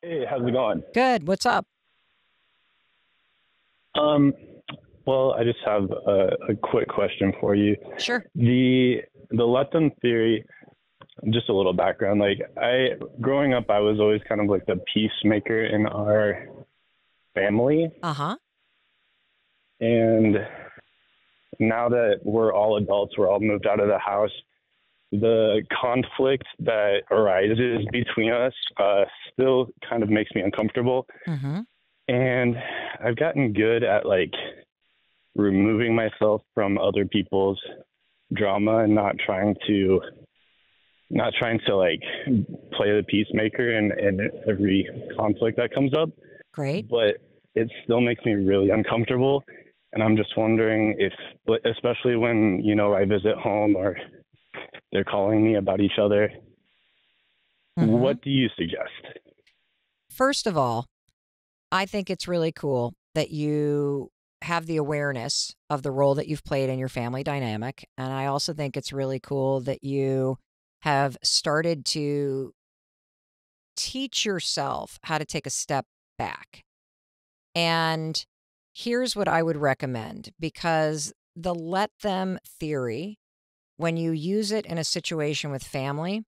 Hey, how's it going? Good. What's up? Um, well, I just have a quick question for you. Sure. The the let them theory, just a little background. Like growing up, I was always kind of like the peacemaker in our family, Uh-huh. and now that we're all adults, we're all moved out of the house. The conflict that arises between us still kind of makes me uncomfortable, Mm-hmm. and I've gotten good at like removing myself from other people's drama and not trying to like play the peacemaker in every conflict that comes up, Great. but it still makes me really uncomfortable. And I'm just wondering if, especially when, I visit home or they're calling me about each other, Mm-hmm. what do you suggest? First of all, I think it's really cool that you have the awareness of the role that you've played in your family dynamic. And I also think it's really cool that you have started to teach yourself how to take a step back. And here's what I would recommend, because the let them theory, when you use it in a situation with family,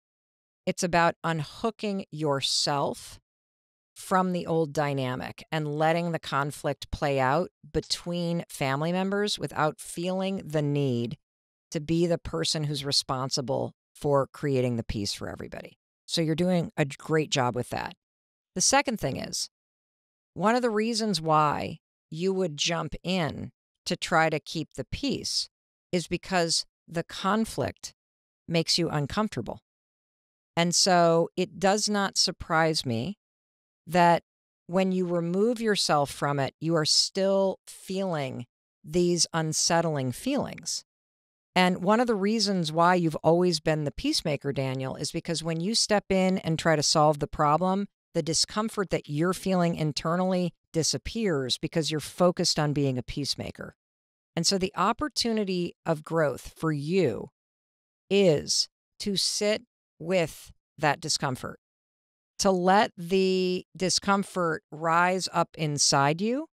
it's about unhooking yourself from the old dynamic and letting the conflict play out between family members without feeling the need to be the person who's responsible for creating the peace for everybody. So you're doing a great job with that. The second thing is, one of the reasons why you would jump in to try to keep the peace is because the conflict makes you uncomfortable. And so it does not surprise me that when you remove yourself from it, you are still feeling these unsettling feelings. And one of the reasons why you've always been the peacemaker, Daniel, is because when you step in and try to solve the problem, the discomfort that you're feeling internally disappears because you're focused on being a peacemaker. And so the opportunity of growth for you is to sit with that discomfort, to let the discomfort rise up inside you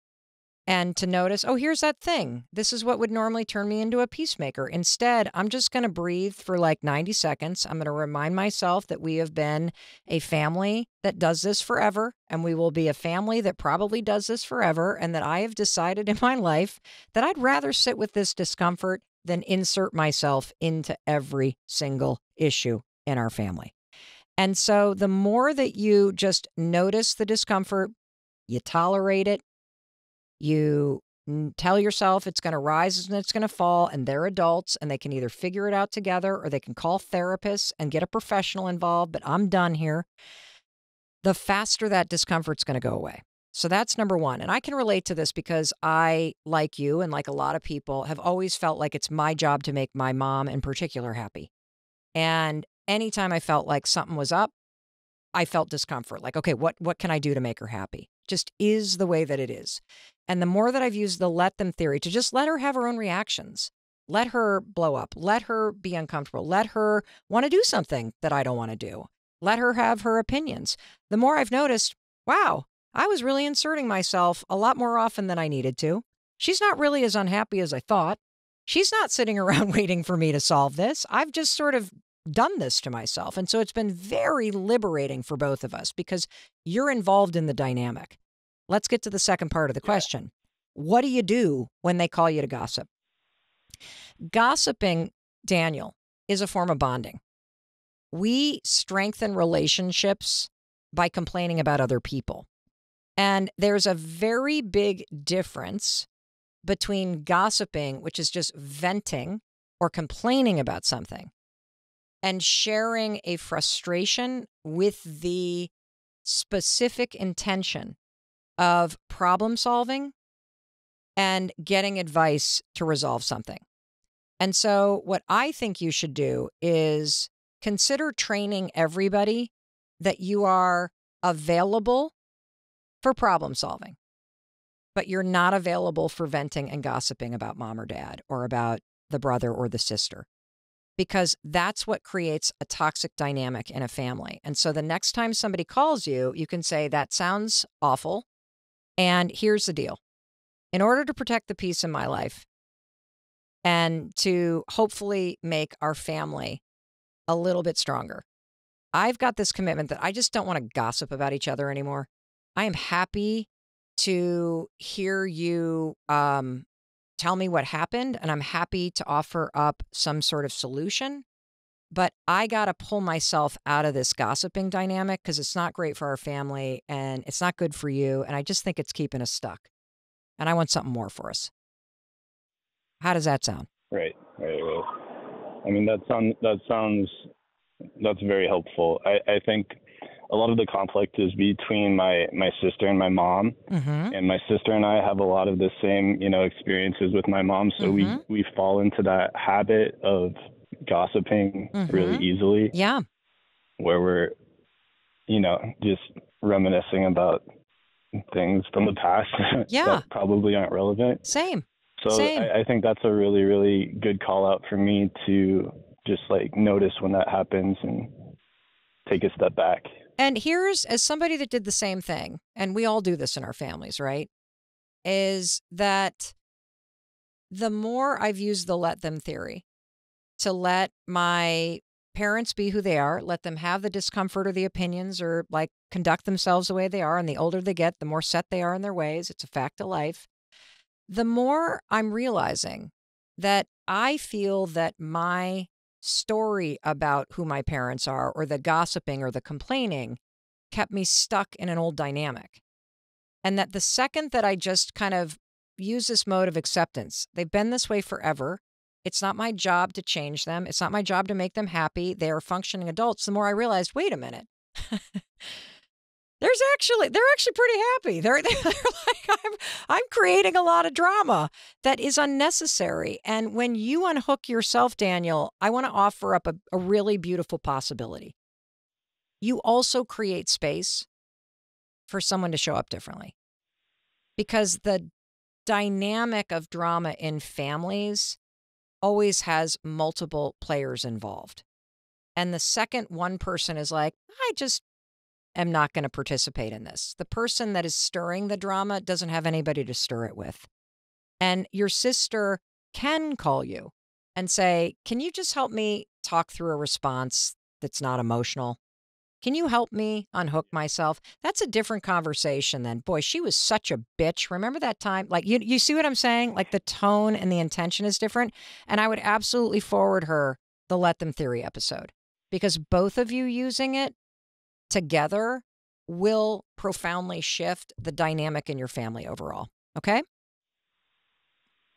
and to notice, oh, here's that thing. This is what would normally turn me into a peacemaker. Instead, I'm just going to breathe for like 90 seconds. I'm going to remind myself that we have been a family that does this forever, and we will be a family that probably does this forever, and that I have decided in my life that I'd rather sit with this discomfort than insert myself into every single issue in our family. And so the more that you just notice the discomfort, you tolerate it, you tell yourself it's going to rise and it's going to fall, and they're adults and they can either figure it out together or they can call therapists and get a professional involved, but I'm done here. The faster that discomfort's going to go away. So that's number one. And I can relate to this because I, like you and like a lot of people, have always felt like it's my job to make my mom in particular happy. And anytime I felt like something was up, I felt discomfort. Like, okay, what can I do to make her happy? Just is the way that it is. And the more that I've used the let them theory to just let her have her own reactions, let her blow up, let her be uncomfortable, let her want to do something that I don't want to do, let her have her opinions. The more I've noticed, wow, I was really inserting myself a lot more often than I needed to. She's not really as unhappy as I thought. She's not sitting around waiting for me to solve this. I've just sort of done this to myself. And so it's been very liberating for both of us because you're involved in the dynamic. Let's get to the second part of the Yeah. question. What do you do when they call you to gossip? Gossiping, Daniel, is a form of bonding. We strengthen relationships by complaining about other people. And there's a very big difference between gossiping, which is just venting or complaining about something, and sharing a frustration with the specific intention of problem solving and getting advice to resolve something. And so, what I think you should do is consider training everybody that you are available for problem solving, but you're not available for venting and gossiping about mom or dad or about the brother or the sister. because that's what creates a toxic dynamic in a family. And so the next time somebody calls you, you can say, that sounds awful. And here's the deal. In order to protect the peace in my life and to hopefully make our family a little bit stronger, I've got this commitment that I just don't want to gossip about each other anymore. I am happy to hear you tell me what happened, and I'm happy to offer up some sort of solution. But I got to pull myself out of this gossiping dynamic because it's not great for our family and it's not good for you. And I just think it's keeping us stuck. And I want something more for us. How does that sound? Right. I mean, that's very helpful. I think a lot of the conflict is between my sister and my mom, and my sister and I have a lot of the same, experiences with my mom. So we fall into that habit of gossiping really easily. Yeah. Where we're, just reminiscing about things from the past that probably aren't relevant. Same. So I think that's a really, really good call out for me to just notice when that happens and take a step back. And here's, as somebody that did the same thing, and we all do this in our families, right? Is that the more I've used the let them theory to let my parents be who they are, let them have the discomfort or the opinions or conduct themselves the way they are. And the older they get, the more set they are in their ways. It's a fact of life. The more I'm realizing that I feel that my story about who my parents are or the gossiping or the complaining kept me stuck in an old dynamic. And that the second that I just kind of use this mode of acceptance, they've been this way forever. It's not my job to change them. It's not my job to make them happy. They are functioning adults. The more I realized, wait a minute. They're actually pretty happy. They're like, I'm creating a lot of drama that is unnecessary. And when you unhook yourself, Daniel, I want to offer up a really beautiful possibility. You also create space for someone to show up differently. Because the dynamic of drama in families always has multiple players involved. And the second one person is like, I just am not going to participate in this. The person that is stirring the drama doesn't have anybody to stir it with. And your sister can call you and say, can you just help me talk through a response that's not emotional? Can you help me unhook myself? That's a different conversation than, boy, she was such a bitch. Remember that time? You see what I'm saying? The tone and the intention is different. And I would absolutely forward her the Let Them Theory episode because both of you using it together will profoundly shift the dynamic in your family overall. Okay?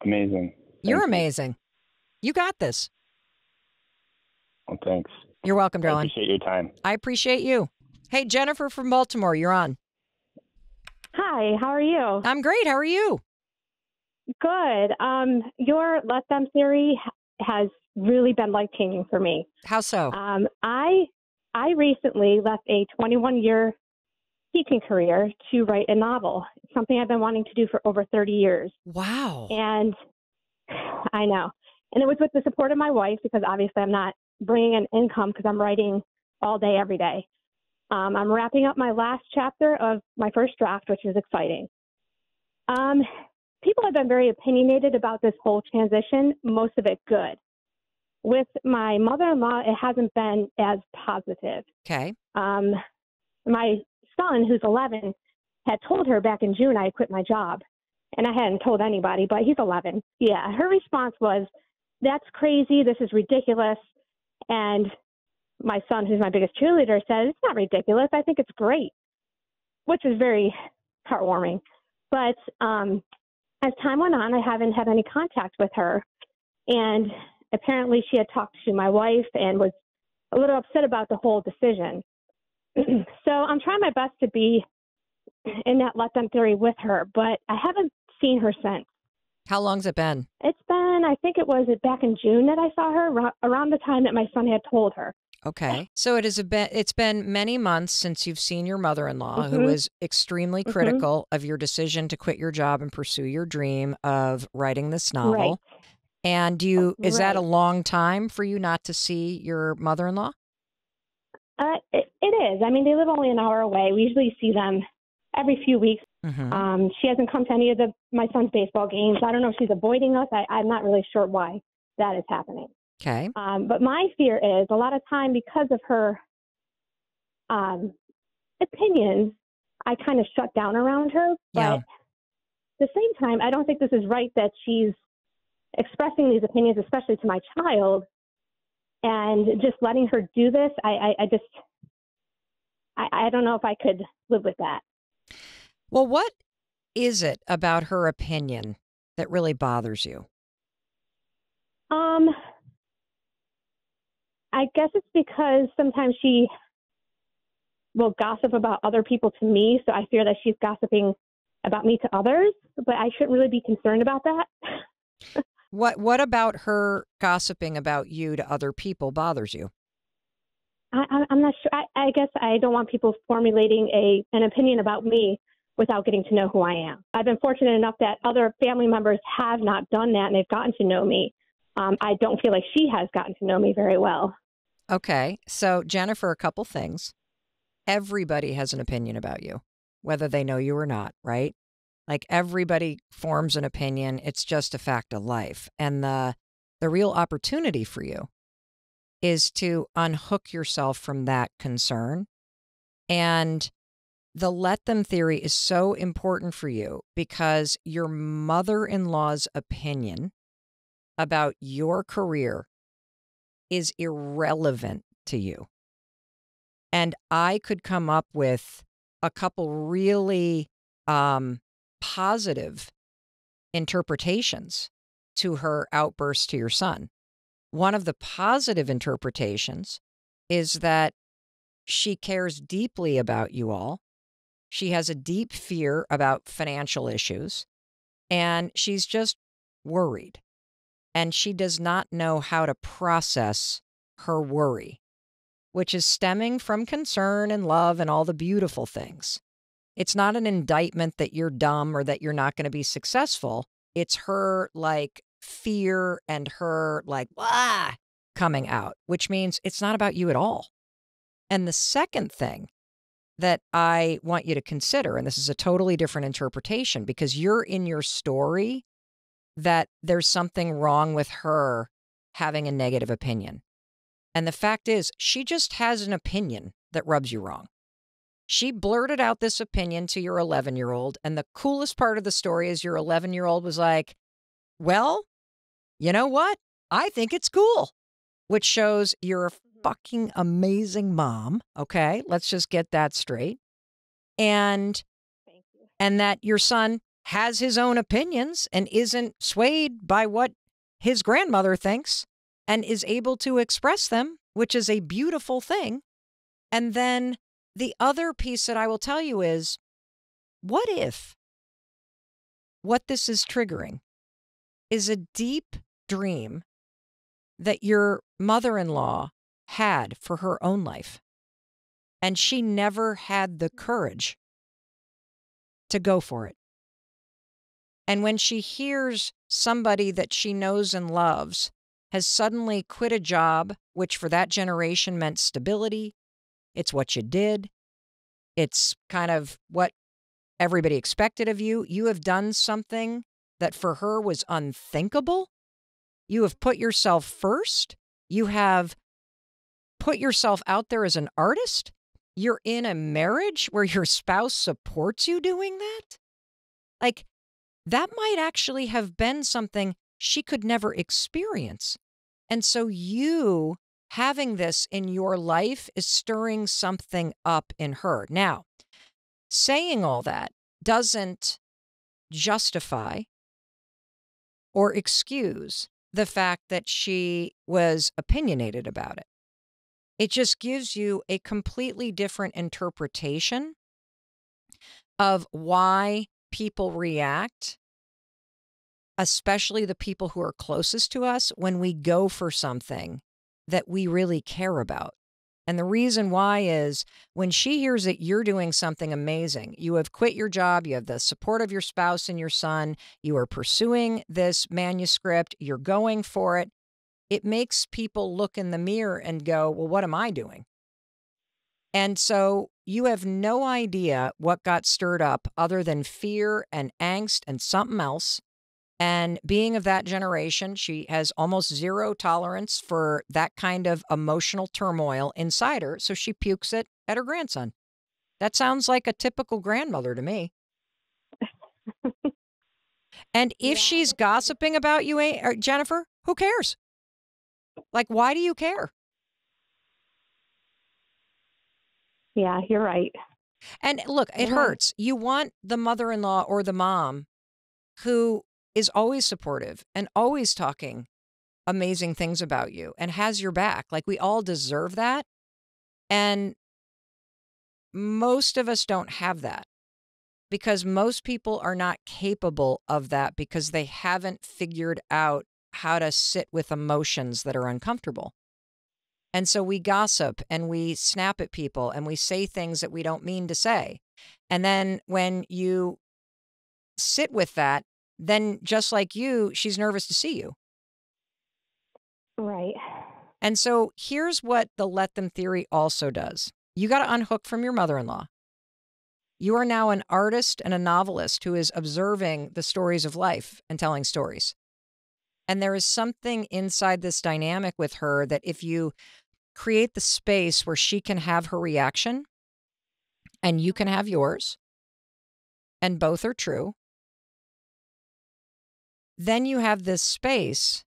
Amazing. You're amazing. You got this. Well, thanks. You're welcome, darling. I appreciate your time. I appreciate you. Hey, Jennifer from Baltimore, you're on. Hi, how are you? I'm great. How are you? Good. Your Let Them theory has really been life-changing for me. How so? I recently left a 21-year teaching career to write a novel. It's something I've been wanting to do for over 30 years. Wow. And I know. And it was with the support of my wife because obviously I'm not bringing in income because I'm writing all day, every day. I'm wrapping up my last chapter of my first draft, which is exciting. People have been very opinionated about this whole transition, most of it good. With my mother-in-law, it hasn't been as positive. Okay. My son, who's 11, had told her back in June I quit my job. And I hadn't told anybody, but he's 11. Yeah, her response was, that's crazy. This is ridiculous. And my son, who's my biggest cheerleader, said, it's not ridiculous. I think it's great, which is very heartwarming. But as time went on, I haven't had any contact with her. And apparently she had talked to my wife and was a little upset about the whole decision. So I'm trying my best to be in that Let Them theory with her, but I haven't seen her since. How long's it been? It's been, I think it was back in June that I saw her, around the time that my son had told her. Okay. So it's been many months since you've seen your mother-in-law, who was extremely critical of your decision to quit your job and pursue your dream of writing this novel. Right. And is that a long time for you not to see your mother-in-law? It is. I mean, they live only an hour away. We usually see them every few weeks. Mm-hmm. She hasn't come to any of my son's baseball games. I don't know if she's avoiding us. I'm not really sure why that is happening. Okay. But my fear is a lot of time because of her opinions, I kind of shut down around her. Yeah. But at the same time, I don't think this is right that she's expressing these opinions, especially to my child, and just letting her do this. I don't know if I could live with that. Well, what is it about her opinion that really bothers you? I guess it's because sometimes she will gossip about other people to me, so I fear that she's gossiping about me to others, but I shouldn't really be concerned about that. What about her gossiping about you to other people bothers you? I'm not sure. I guess I don't want people formulating an opinion about me without getting to know who I am. I've been fortunate enough that other family members have not done that, and they've gotten to know me. I don't feel like she has gotten to know me very well. Okay. So, Jennifer, a couple things. Everybody has an opinion about you, whether they know you or not, right? Like everybody forms an opinion. It's just a fact of life. And the real opportunity for you is to unhook yourself from that concern. And the let them theory is so important for you because your mother-in-law's opinion about your career is irrelevant to you. And I could come up with a couple really positive interpretations to her outburst to your son. One of the positive interpretations is that she cares deeply about you all. She has a deep fear about financial issues, and she's just worried. And she does not know how to process her worry, which is stemming from concern and love and all the beautiful things. It's not an indictment that you're dumb or that you're not going to be successful. It's her like fear and her like, coming out, which means it's not about you at all. And the second thing that I want you to consider, and this is a totally different interpretation because you're in your story that there's something wrong with her having a negative opinion. And the fact is, she just has an opinion that rubs you wrong. She blurted out this opinion to your 11-year-old. And the coolest part of the story is your 11-year-old was like, well, you know what? I think it's cool, which shows you're a fucking amazing mom. Okay, let's just get that straight. And Thank you. And that your son has his own opinions and isn't swayed by what his grandmother thinks and is able to express them, which is a beautiful thing. And then the other piece that I will tell you is, what if what this is triggering is a deep dream that your mother-in-law had for her own life, and she never had the courage to go for it. And when she hears somebody that she knows and loves has suddenly quit a job, which for that generation meant stability, it's what you did, it's kind of what everybody expected of you. You have done something that for her was unthinkable. You have put yourself first. You have put yourself out there as an artist. You're in a marriage where your spouse supports you doing that. Like, that might actually have been something she could never experience. And so you having this in your life is stirring something up in her. Now, saying all that doesn't justify or excuse the fact that she was opinionated about it. It just gives you a completely different interpretation of why people react, especially the people who are closest to us, when we go for something that we really care about. And the reason why is when she hears that you're doing something amazing, you have quit your job, you have the support of your spouse and your son, you are pursuing this manuscript, you're going for it, it makes people look in the mirror and go, well, what am I doing? And so you have no idea what got stirred up other than fear and angst and something else. And being of that generation, she has almost zero tolerance for that kind of emotional turmoil inside her. So she pukes it at her grandson. That sounds like a typical grandmother to me. And if she's gossiping about you, Jennifer, who cares? Like, why do you care? Yeah, you're right. And look, it hurts. You want the mother-in-law or the mom who is always supportive and always talking amazing things about you and has your back. Like, we all deserve that. And most of us don't have that because most people are not capable of that because they haven't figured out how to sit with emotions that are uncomfortable. And so we gossip and we snap at people and we say things that we don't mean to say. And then when you sit with that, then just like you, she's nervous to see you. Right. And so here's what the let them theory also does. You got to unhook from your mother-in-law. You are now an artist and a novelist who is observing the stories of life and telling stories. And there is something inside this dynamic with her that if you create the space where she can have her reaction and you can have yours, and both are true, then you have this space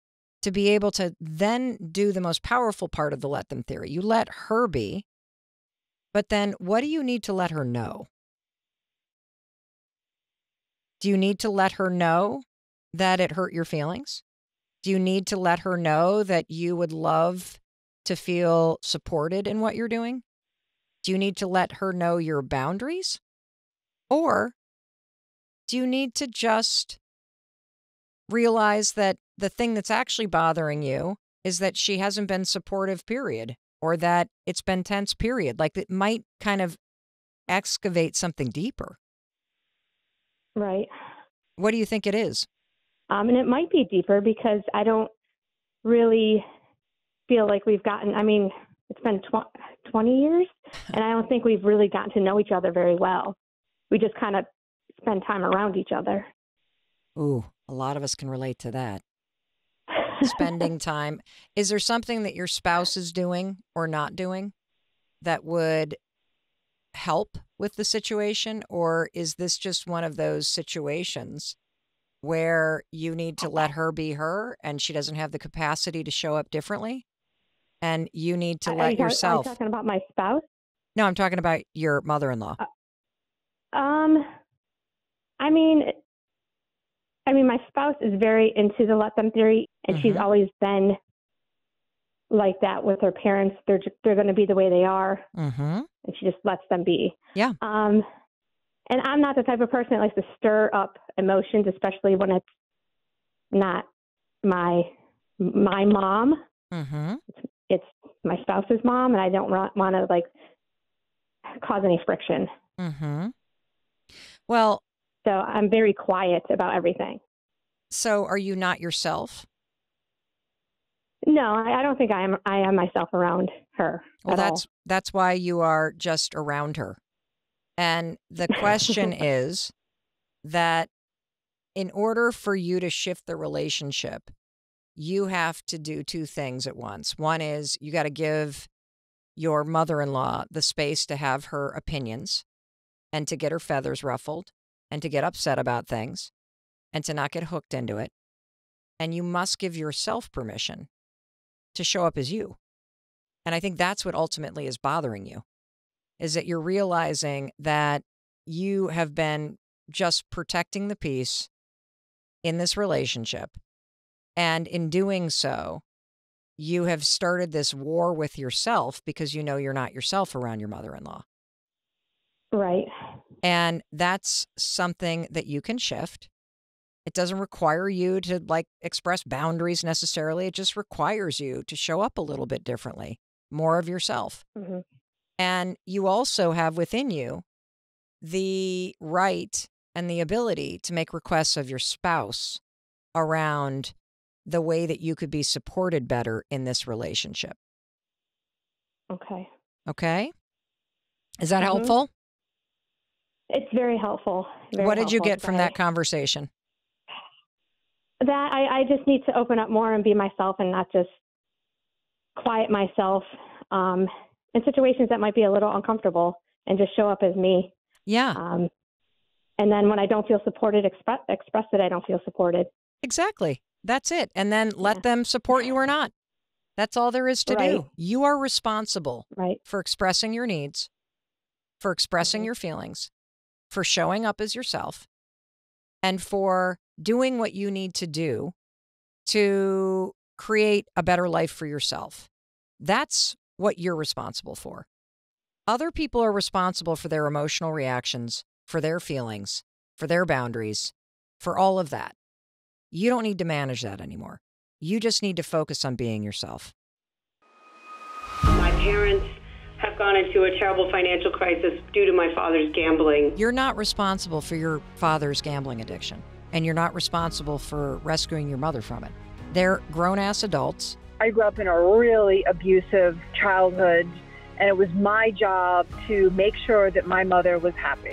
to be able to then do the most powerful part of the let them theory. You let her be, but then what do you need to let her know? Do you need to let her know that it hurt your feelings? Do you need to let her know that you would love to feel supported in what you're doing? Do you need to let her know your boundaries? Or do you need to just realize that the thing that's actually bothering you is that she hasn't been supportive, period, or that it's been tense, period? Like, it might kind of excavate something deeper. Right. What do you think it is? And it might be deeper because I don't really feel like we've gotten, I mean, it's been 20 years, and I don't think we've really gotten to know each other very well. We just kind of spend time around each other. Ooh, a lot of us can relate to that. Spending time. Is there something that your spouse is doing or not doing that would help with the situation? Or is this just one of those situations where you need to let her be her and she doesn't have the capacity to show up differently? And you need to let yourself. Are you talking about my spouse? No, I'm talking about your mother-in-law. I mean, my spouse is very into the let them theory, and she's always been like that with her parents. They're going to be the way they are, and she just lets them be. Yeah. And I'm not the type of person that likes to stir up emotions, especially when it's not my mom. It's my spouse's mom, and I don't want to like cause any friction. Well, so I'm very quiet about everything. So are you not yourself? No, I don't think I am myself around her. Well, that's why you are just around her. And the question is that in order for you to shift the relationship, you have to do two things at once. One is you got to give your mother-in-law the space to have her opinions and to get her feathers ruffled and to get upset about things and to not get hooked into it. And you must give yourself permission to show up as you. And I think that's what ultimately is bothering you, is that you're realizing that you have been just protecting the peace in this relationship. And in doing so, you have started this war with yourself because you know you're not yourself around your mother-in-law. Right. And that's something that you can shift. It doesn't require you to like express boundaries necessarily. It just requires you to show up a little bit differently. more of yourself. Mm-hmm. And you also have within you the right and the ability to make requests of your spouse around the way that you could be supported better in this relationship. Okay. Okay? Is that Mm-hmm. helpful? It's very helpful. What did you get from that conversation? That I just need to open up more and be myself and not just quiet myself in situations that might be a little uncomfortable and just show up as me. Yeah. And then when I don't feel supported, express it. I don't feel supported. Exactly. That's it. And then let them support you or not. That's all there is to do. You are responsible for expressing your needs, for expressing your feelings, for showing up as yourself, and for doing what you need to do to create a better life for yourself. That's what you're responsible for. Other people are responsible for their emotional reactions, for their feelings, for their boundaries, for all of that. You don't need to manage that anymore. You just need to focus on being yourself. My parents have gone into a terrible financial crisis due to my father's gambling. You're not responsible for your father's gambling addiction, and you're not responsible for rescuing your mother from it. They're grown-ass adults. I grew up in a really abusive childhood, and it was my job to make sure that my mother was happy.